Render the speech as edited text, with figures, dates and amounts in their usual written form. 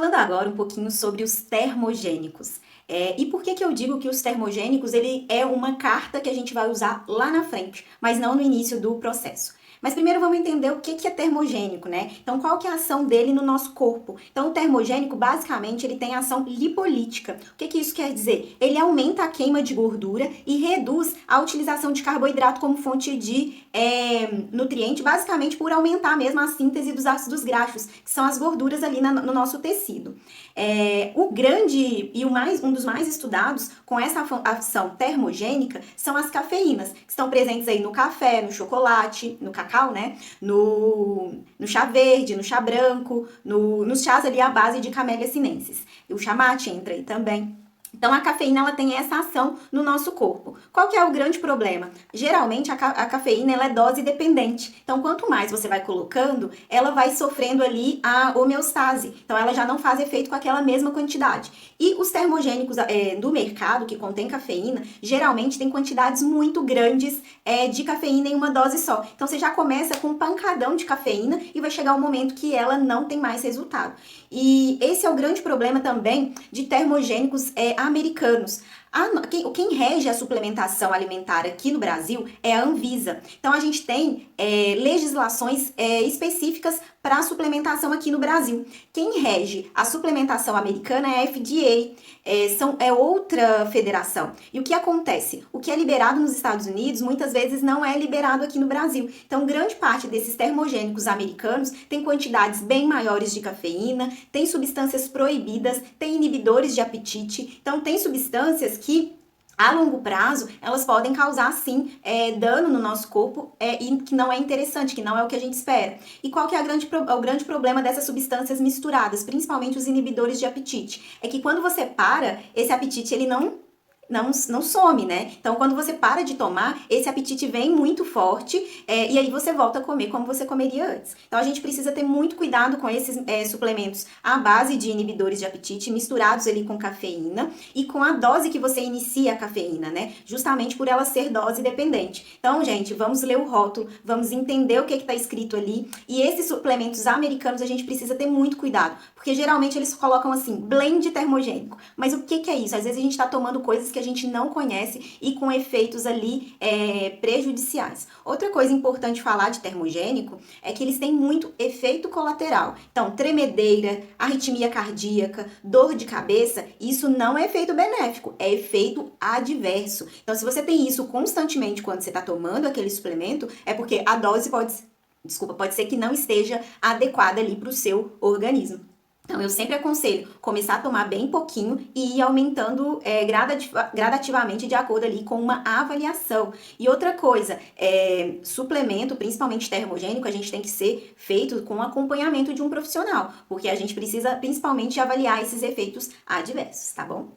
Falando agora um pouquinho sobre os termogênicos. E por que eu digo que os termogênicos, ele é uma carta que a gente vai usar lá na frente, mas não no início do processo. Mas primeiro vamos entender o que é termogênico, né? Então, qual que é a ação dele no nosso corpo? Então, o termogênico, basicamente, ele tem ação lipolítica. O que isso quer dizer? Ele aumenta a queima de gordura e reduz a utilização de carboidrato como fonte de nutriente, basicamente por aumentar mesmo a síntese dos ácidos graxos, que são as gorduras ali no nosso tecido. O grande e um dos mais estudados com essa ação termogênica são as cafeínas, que estão presentes aí no café, no chocolate, no cacau, né? No chá verde, no chá branco, nos chás ali à base de camélia sinensis. E o chá mate entra aí também. Então, a cafeína, ela tem essa ação no nosso corpo. Qual que é o grande problema? Geralmente, a cafeína, ela é dose dependente. Então, quanto mais você vai colocando, ela vai sofrendo ali a homeostase. Então, ela já não faz efeito com aquela mesma quantidade. E os termogênicos do mercado, que contém cafeína, geralmente tem quantidades muito grandes de cafeína em uma dose só. Então, você já começa com um pancadão de cafeína e vai chegar um momento que ela não tem mais resultado. E esse é o grande problema também de termogênicos americanos. Quem rege a suplementação alimentar aqui no Brasil é a Anvisa. Então, a gente tem legislações específicas para a suplementação aqui no Brasil. Quem rege a suplementação americana é a FDA, é outra federação. E o que acontece? O que é liberado nos Estados Unidos, muitas vezes não é liberado aqui no Brasil. Então, grande parte desses termogênicos americanos tem quantidades bem maiores de cafeína, tem substâncias proibidas, tem inibidores de apetite. Então, tem substâncias que a longo prazo, elas podem causar, sim, dano no nosso corpo e que não é interessante, que não é o que a gente espera. E qual que é o grande problema dessas substâncias misturadas, principalmente os inibidores de apetite? É que quando você para, esse apetite ele não some, né? Então, quando você para de tomar, esse apetite vem muito forte e aí você volta a comer como você comeria antes. Então, a gente precisa ter muito cuidado com esses suplementos à base de inibidores de apetite, misturados ali com cafeína e com a dose que você inicia a cafeína, né? Justamente por ela ser dose dependente. Então, gente, vamos ler o rótulo, vamos entender o que está escrito ali. E esses suplementos americanos, a gente precisa ter muito cuidado, porque geralmente eles colocam assim, blend termogênico. Mas o que é isso? Às vezes a gente está tomando coisas que a gente não conhece e com efeitos ali prejudiciais. Outra coisa importante falar de termogênico é que eles têm muito efeito colateral. Então, tremedeira, arritmia cardíaca, dor de cabeça, isso não é efeito benéfico, é efeito adverso. Então, se você tem isso constantemente quando você está tomando aquele suplemento, é porque a dose pode ser que não esteja adequada ali para o seu organismo. Então, eu sempre aconselho começar a tomar bem pouquinho e ir aumentando gradativamente de acordo ali com uma avaliação. E outra coisa, suplemento, principalmente termogênico, a gente tem que ser feito com acompanhamento de um profissional, porque a gente precisa principalmente avaliar esses efeitos adversos, tá bom?